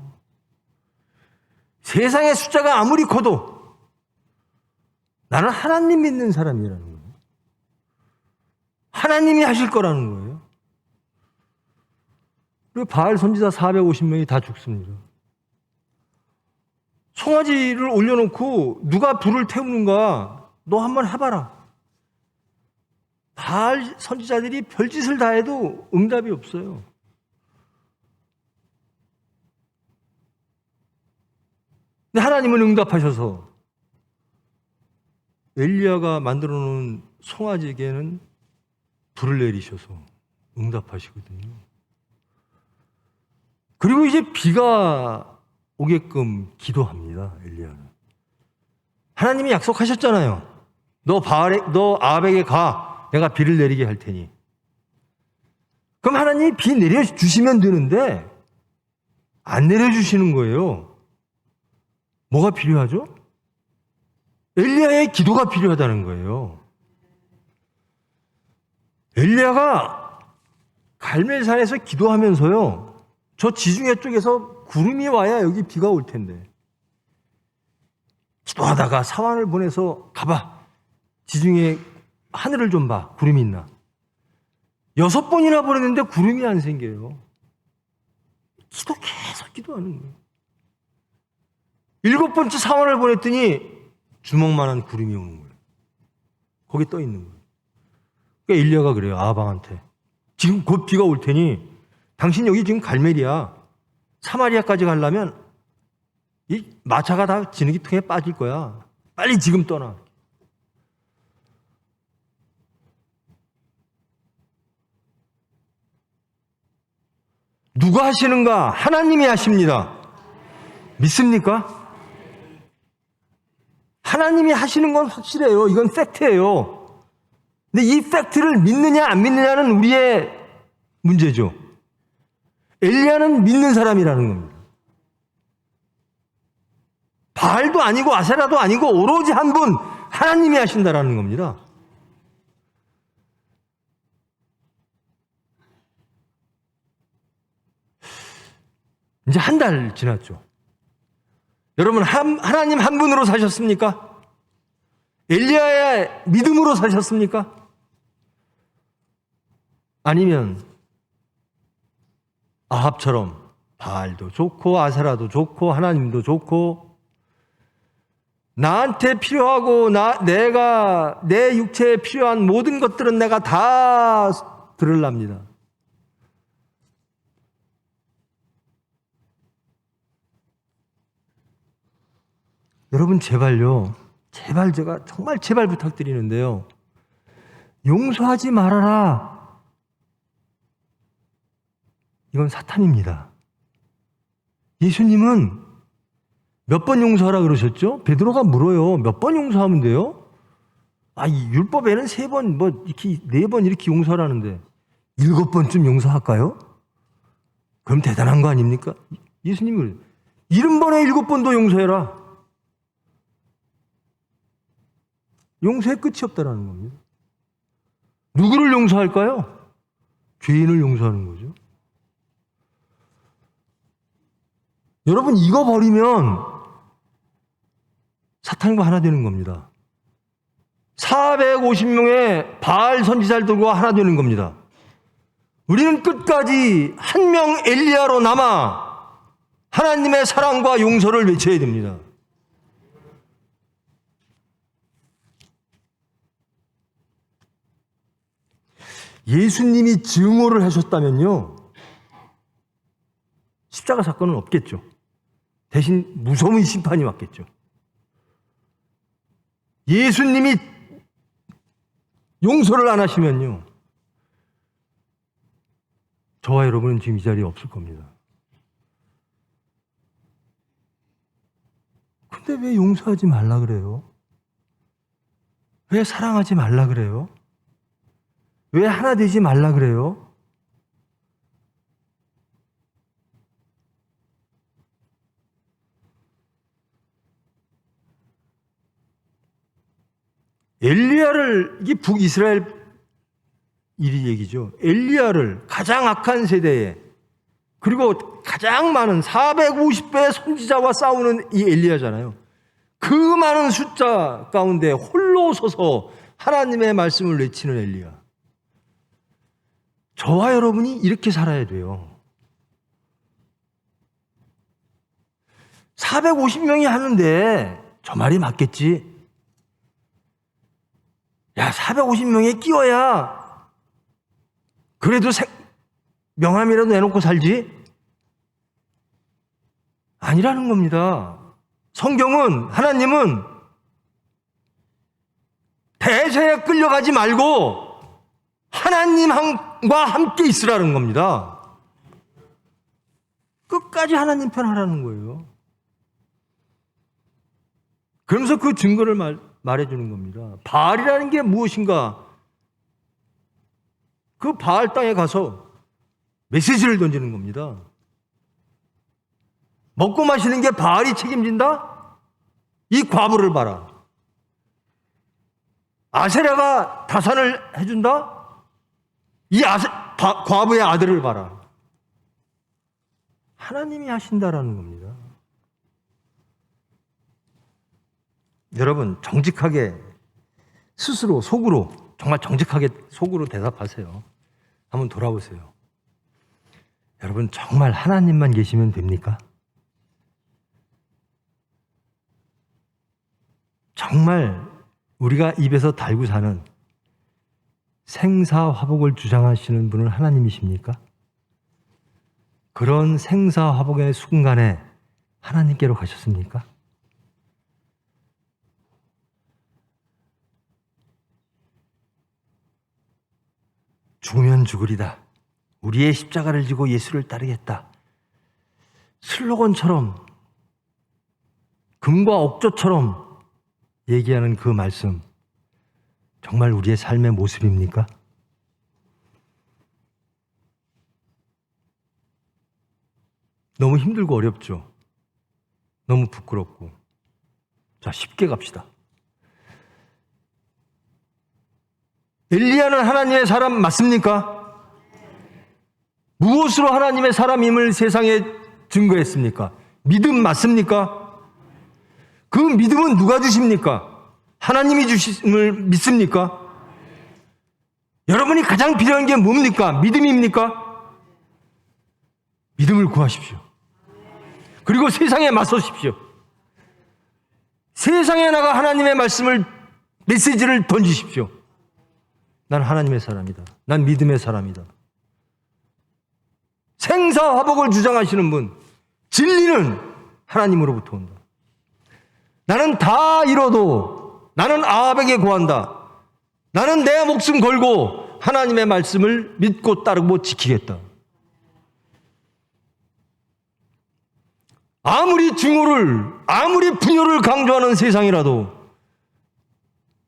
세상의 숫자가 아무리 커도 나는 하나님 믿는 사람이라는 거예요. 하나님이 하실 거라는 거예요. 그리고 바알 선지자 450명이 다 죽습니다. 송아지를 올려놓고 누가 불을 태우는가 너 한번 해봐라. 바알 선지자들이 별짓을 다 해도 응답이 없어요. 근데 하나님은 응답하셔서 엘리야가 만들어 놓은 송아지에게는 불을 내리셔서 응답하시거든요. 그리고 이제 비가 오게끔 기도합니다. 엘리야는. 하나님이 약속하셨잖아요. 너 아합에게 가. 내가 비를 내리게 할 테니. 그럼 하나님이 비 내려주시면 되는데 안 내려주시는 거예요. 뭐가 필요하죠? 엘리야의 기도가 필요하다는 거예요. 엘리야가 갈멜산에서 기도하면서요. 저 지중해 쪽에서 구름이 와야 여기 비가 올 텐데. 기도하다가 사환을 보내서 가봐. 지중해 하늘을 좀 봐. 구름이 있나. 6번이나 보냈는데 구름이 안 생겨요. 계속 기도하는 거예요. 7번째 사환을 보냈더니 주먹만한 구름이 오는 거예요. 거기 떠 있는 거예요. 그러니까 엘리야가 그래요. 아합왕한테. 지금 곧 비가 올 테니 당신 여기 지금 갈멜이야. 사마리아까지 가려면 이 마차가 다 진흙이통에 빠질 거야. 빨리 지금 떠나. 누가 하시는가? 하나님이 하십니다. 믿습니까? 하나님이 하시는 건 확실해요. 이건 팩트예요. 근데 이 팩트를 믿느냐 안 믿느냐는 우리의 문제죠. 엘리야는 믿는 사람이라는 겁니다. 바알도 아니고 아세라도 아니고 오로지 한 분 하나님이 하신다라는 겁니다. 이제 한 달 지났죠. 여러분 하나님 한 분으로 사셨습니까? 엘리야의 믿음으로 사셨습니까? 아니면 아합처럼 바알도 좋고 아세라도 좋고 하나님도 좋고 나한테 필요하고 내가 내 육체에 필요한 모든 것들은 내가 다 들으랍니다. 여러분 제발요. 제발 제가 정말 제발 부탁드리는데요. 용서하지 말아라. 이건 사탄입니다. 예수님은 몇 번 용서하라 그러셨죠? 베드로가 물어요. 몇 번 용서하면 돼요? 이 율법에는 3번, 이렇게 4번 이렇게 용서하라는데 7번쯤 용서할까요? 그럼 대단한 거 아닙니까? 예수님은 70번에 7번도 용서해라. 용서의 끝이 없다라는 겁니다. 누구를 용서할까요? 죄인을 용서하는 거죠. 여러분 이거 버리면 사탄과 하나 되는 겁니다. 450명의 바알 선지자들과 하나 되는 겁니다. 우리는 끝까지 한 명 엘리야로 남아 하나님의 사랑과 용서를 외쳐야 됩니다. 예수님이 증오를 하셨다면요. 십자가 사건은 없겠죠. 대신 무서운 심판이 왔겠죠. 예수님이 용서를 안 하시면요, 저와 여러분은 지금 이 자리에 없을 겁니다. 근데 왜 용서하지 말라 그래요? 왜 사랑하지 말라 그래요? 왜 하나 되지 말라 그래요? 엘리야를, 이게 북이스라엘 일이 얘기죠. 엘리야를 가장 악한 세대에, 그리고 가장 많은 450배 선지자와 싸우는 이 엘리야잖아요. 그 많은 숫자 가운데 홀로 서서 하나님의 말씀을 외치는 엘리야. 저와 여러분이 이렇게 살아야 돼요. 450명이 하는데 저 말이 맞겠지? 야, 450명에 끼워야 그래도 명함이라도 내놓고 살지? 아니라는 겁니다. 성경은, 하나님은 대세에 끌려가지 말고 하나님과 함께 있으라는 겁니다. 끝까지 하나님 편 하라는 거예요. 그러면서 그 증거를 말해주는 겁니다. 바알이라는 게 무엇인가? 그 바알 땅에 가서 메시지를 던지는 겁니다. 먹고 마시는 게 바알이 책임진다? 이 과부를 봐라. 아세라가 다산을 해준다? 이 과부의 아들을 봐라. 하나님이 하신다라는 겁니다. 여러분, 정직하게 스스로 속으로, 정말 정직하게 속으로 대답하세요. 한번 돌아보세요. 여러분, 정말 하나님만 계시면 됩니까? 정말 우리가 입에서 달고 사는 생사화복을 주장하시는 분은 하나님이십니까? 그런 생사화복의 순간에 하나님께로 가셨습니까? 죽으면 죽으리다. 우리의 십자가를 지고 예수를 따르겠다. 슬로건처럼, 금과 옥조처럼 얘기하는 그 말씀, 정말 우리의 삶의 모습입니까? 너무 힘들고 어렵죠. 너무 부끄럽고. 자, 쉽게 갑시다. 엘리야는 하나님의 사람 맞습니까? 무엇으로 하나님의 사람임을 세상에 증거했습니까? 믿음 맞습니까? 그 믿음은 누가 주십니까? 하나님이 주심을 믿습니까? 여러분이 가장 필요한 게 뭡니까? 믿음입니까? 믿음을 구하십시오. 그리고 세상에 맞서십시오. 세상에 나가 하나님의 말씀을, 메시지를 던지십시오. 난 하나님의 사람이다. 난 믿음의 사람이다. 생사화복을 주장하시는 분, 진리는 하나님으로부터 온다. 나는 다 잃어도 나는 아합에게 구한다. 나는 내 목숨 걸고 하나님의 말씀을 믿고 따르고 지키겠다. 아무리 증오를, 아무리 분열을 강조하는 세상이라도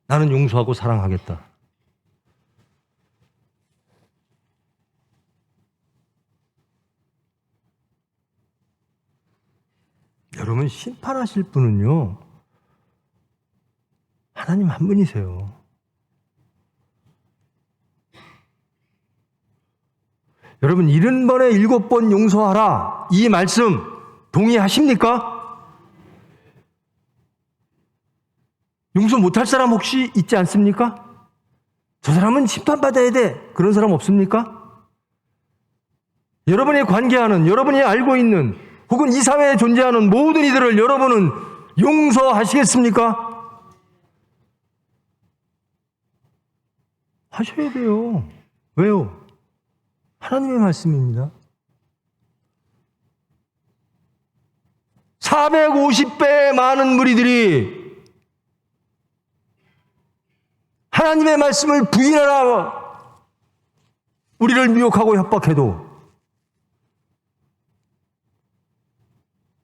나는 용서하고 사랑하겠다. 여러분, 심판하실 분은요, 하나님 한 분이세요. 여러분, 70번에 7번 용서하라, 이 말씀 동의하십니까? 용서 못할 사람 혹시 있지 않습니까? 저 사람은 심판받아야 돼, 그런 사람 없습니까? 여러분이 관계하는, 여러분이 알고 있는, 혹은 이 사회에 존재하는 모든 이들을 여러분은 용서하시겠습니까? 하셔야 돼요. 왜요? 하나님의 말씀입니다. 450배 많은 무리들이 하나님의 말씀을 부인하라 우리를 미혹하고 협박해도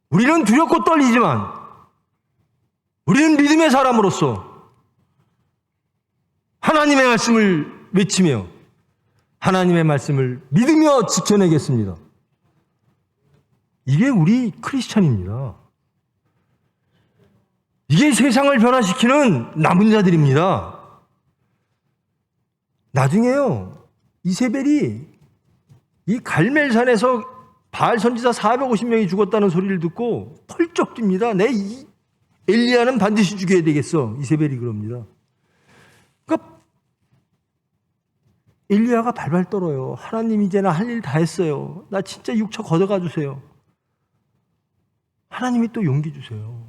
우리는 두렵고 떨리지만 우리는 믿음의 사람으로서 하나님의 말씀을 외치며 하나님의 말씀을 믿으며 지켜내겠습니다. 이게 우리 크리스찬입니다. 이게 세상을 변화시키는 남은 자들입니다. 나중에요, 이세벨이 이 갈멜산에서 바알 선지자 450명이 죽었다는 소리를 듣고 펄쩍 뜁니다. 이 엘리야는 반드시 죽여야 되겠어. 이세벨이 그럽니다. 그러니까 엘리야가 발발 떨어요. 하나님 이제는 할 일 다 했어요. 나 진짜 육처 걷어가 주세요. 하나님이 또 용기 주세요.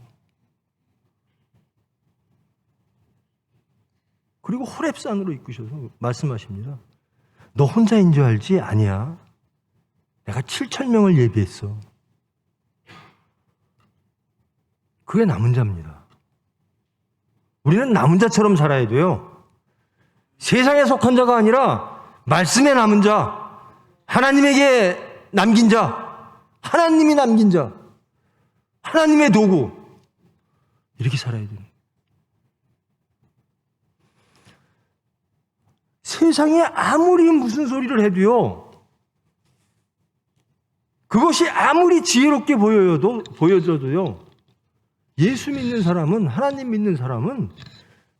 그리고 호렙산으로 이끄셔서 말씀하십니다. 너 혼자인 줄 알지? 아니야. 내가 7,000명을 예비했어. 그게 남은 자입니다. 우리는 남은 자처럼 살아야 돼요. 세상에 속한 자가 아니라 말씀에 남은 자, 하나님에게 남긴 자, 하나님이 남긴 자, 하나님의 도구, 이렇게 살아야 돼요. 세상에 아무리 무슨 소리를 해도요, 그것이 아무리 지혜롭게 보여져도요, 예수 믿는 사람은, 하나님 믿는 사람은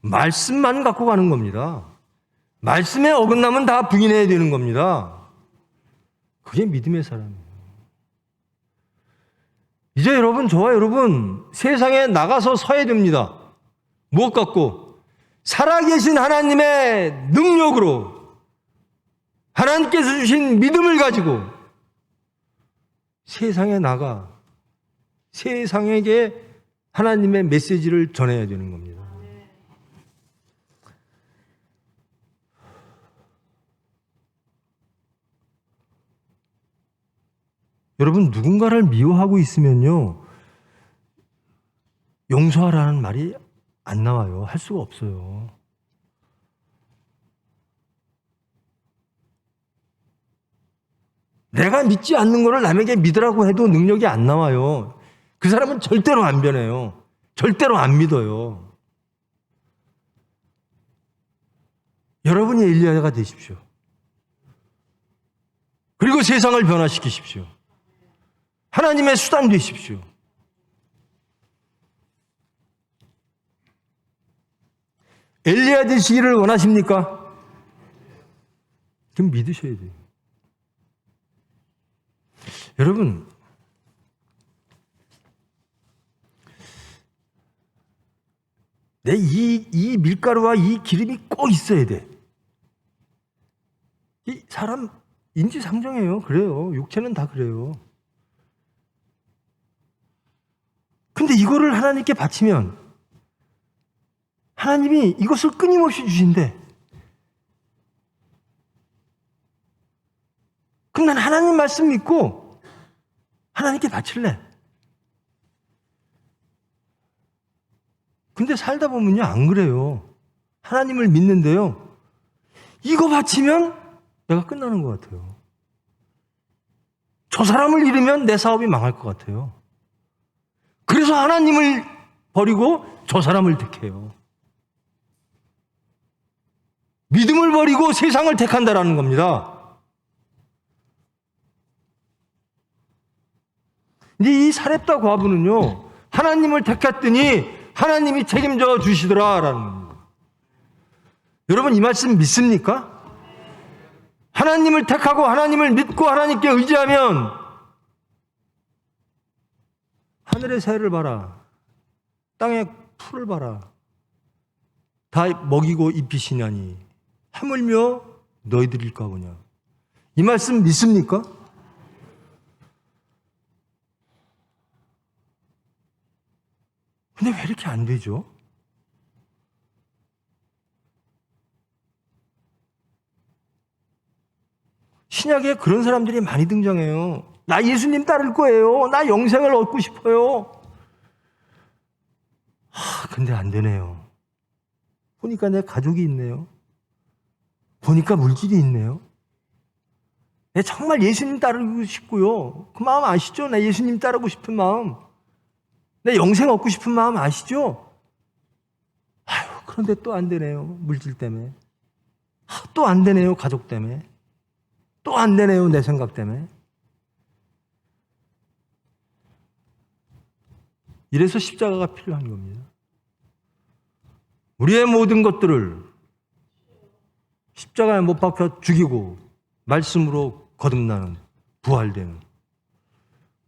말씀만 갖고 가는 겁니다. 말씀에 어긋나면 다 부인해야 되는 겁니다. 그게 믿음의 사람이에요. 이제 여러분, 저와 여러분, 세상에 나가서 서야 됩니다. 무엇 갖고? 살아계신 하나님의 능력으로, 하나님께서 주신 믿음을 가지고 세상에 나가 세상에게 하나님의 메시지를 전해야 되는 겁니다. 여러분, 누군가를 미워하고 있으면요, 용서하라는 말이 안 나와요. 할 수가 없어요. 내가 믿지 않는 것을 남에게 믿으라고 해도 능력이 안 나와요. 그 사람은 절대로 안 변해요. 절대로 안 믿어요. 여러분이 엘리야가 되십시오. 그리고 세상을 변화시키십시오. 하나님의 수단 되십시오. 엘리야 되시기를 원하십니까? 그럼 믿으셔야 돼요. 여러분, 이 밀가루와 이 기름이 꼭 있어야 돼. 이 사람 인지상정이에요. 그래요. 육체는 다 그래요. 근데 이거를 하나님께 바치면 하나님이 이것을 끊임없이 주신대. 그럼 난 하나님 말씀 믿고 하나님께 바칠래. 근데 살다 보면요, 안 그래요. 하나님을 믿는데요, 이거 바치면 내가 끝나는 것 같아요. 저 사람을 잃으면 내 사업이 망할 것 같아요. 그래서 하나님을 버리고 저 사람을 택해요. 믿음을 버리고 세상을 택한다라는 겁니다. 근데 이 사렙다 과부는요, 하나님을 택했더니 하나님이 책임져 주시더라라는 겁니다. 여러분, 이 말씀 믿습니까? 하나님을 택하고 하나님을 믿고 하나님께 의지하면 하늘의 새를 봐라, 땅의 풀을 봐라, 다 먹이고 입히시나니 하물며 너희들일까 보냐. 이 말씀 믿습니까? 근데 왜 이렇게 안 되죠? 신약에 그런 사람들이 많이 등장해요. 나 예수님 따를 거예요. 나 영생을 얻고 싶어요. 근데 안 되네요. 보니까 내 가족이 있네요. 보니까 물질이 있네요. 내 정말 예수님 따르고 싶고요. 그 마음 아시죠? 나 예수님 따르고 싶은 마음. 내 영생 얻고 싶은 마음 아시죠? 아유, 그런데 또 안 되네요. 물질 때문에. 또 안 되네요. 가족 때문에. 또 안 되네요. 내 생각 때문에. 이래서 십자가가 필요한 겁니다. 우리의 모든 것들을 십자가에 못 박혀 죽이고 말씀으로 거듭나는, 부활되는.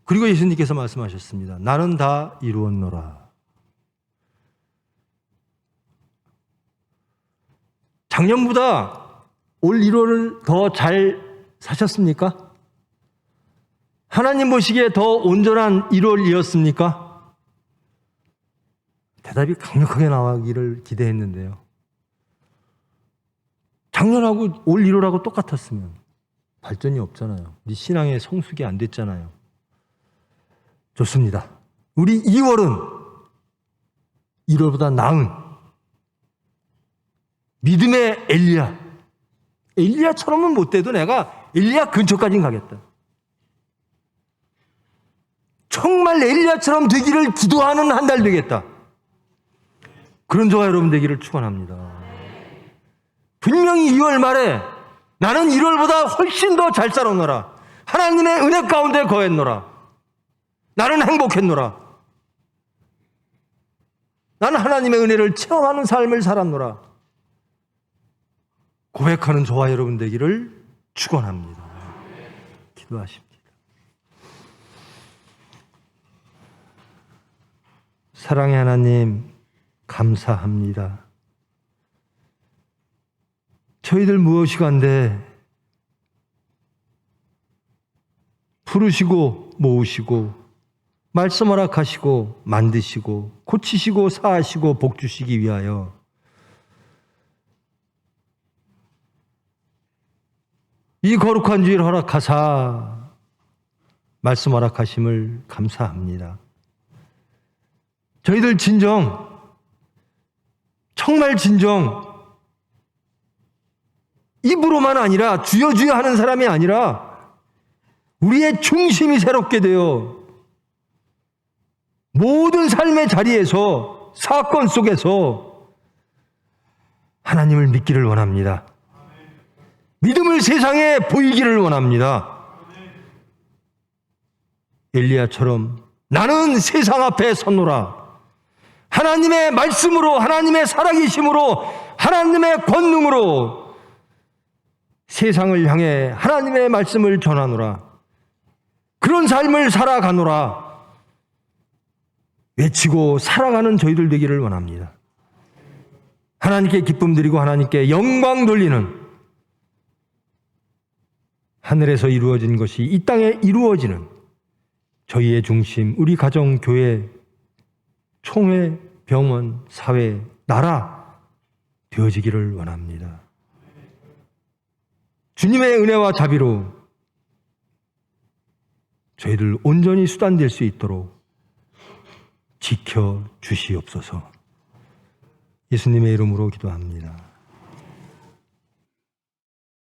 그리고 예수님께서 말씀하셨습니다. 나는 다 이루었노라. 작년보다 올 1월을 더 잘 사셨습니까? 하나님 보시기에 더 온전한 1월이었습니까? 대답이 강력하게 나오기를 기대했는데요. 작년하고 올 1월하고 똑같았으면 발전이 없잖아요. 네 신앙의 성숙이 안 됐잖아요. 좋습니다. 우리 2월은 1월보다 나은 믿음의 엘리야. 엘리야처럼은 못 돼도 내가 엘리야 근처까지는 가겠다. 정말 엘리야처럼 되기를 기도하는 한 달 되겠다. 그런 저와 여러분 되기를 축원합니다. 분명히 2월 말에 나는 1월보다 훨씬 더 잘 살았노라. 하나님의 은혜 가운데 거했노라. 나는 행복했노라. 나는 하나님의 은혜를 체험하는 삶을 살았노라. 고백하는 저와 여러분 되기를 축원합니다. 기도하십니다. 사랑의 하나님, 감사합니다. 저희들 무엇이간데 부르시고 모으시고 말씀 허락하시고 만드시고 고치시고 사하시고 복 주시기 위하여 이 거룩한 주일 허락하사 말씀 허락하심을 감사합니다. 저희들 진정, 정말 진정 입으로만 아니라 주여 주여 하는 사람이 아니라 우리의 중심이 새롭게 되어 모든 삶의 자리에서 사건 속에서 하나님을 믿기를 원합니다. 믿음을 세상에 보이기를 원합니다. 엘리야처럼 나는 세상 앞에 섰노라. 하나님의 말씀으로, 하나님의 살아계심으로, 하나님의 권능으로 세상을 향해 하나님의 말씀을 전하노라. 그런 삶을 살아가노라. 외치고 살아가는 저희들 되기를 원합니다. 하나님께 기쁨 드리고 하나님께 영광 돌리는 하늘에서 이루어진 것이 이 땅에 이루어지는 저희의 중심, 우리 가정, 교회, 총회, 병원, 사회, 나라 되어지기를 원합니다. 주님의 은혜와 자비로 저희들 온전히 수단될 수 있도록 지켜 주시옵소서. 예수님의 이름으로 기도합니다.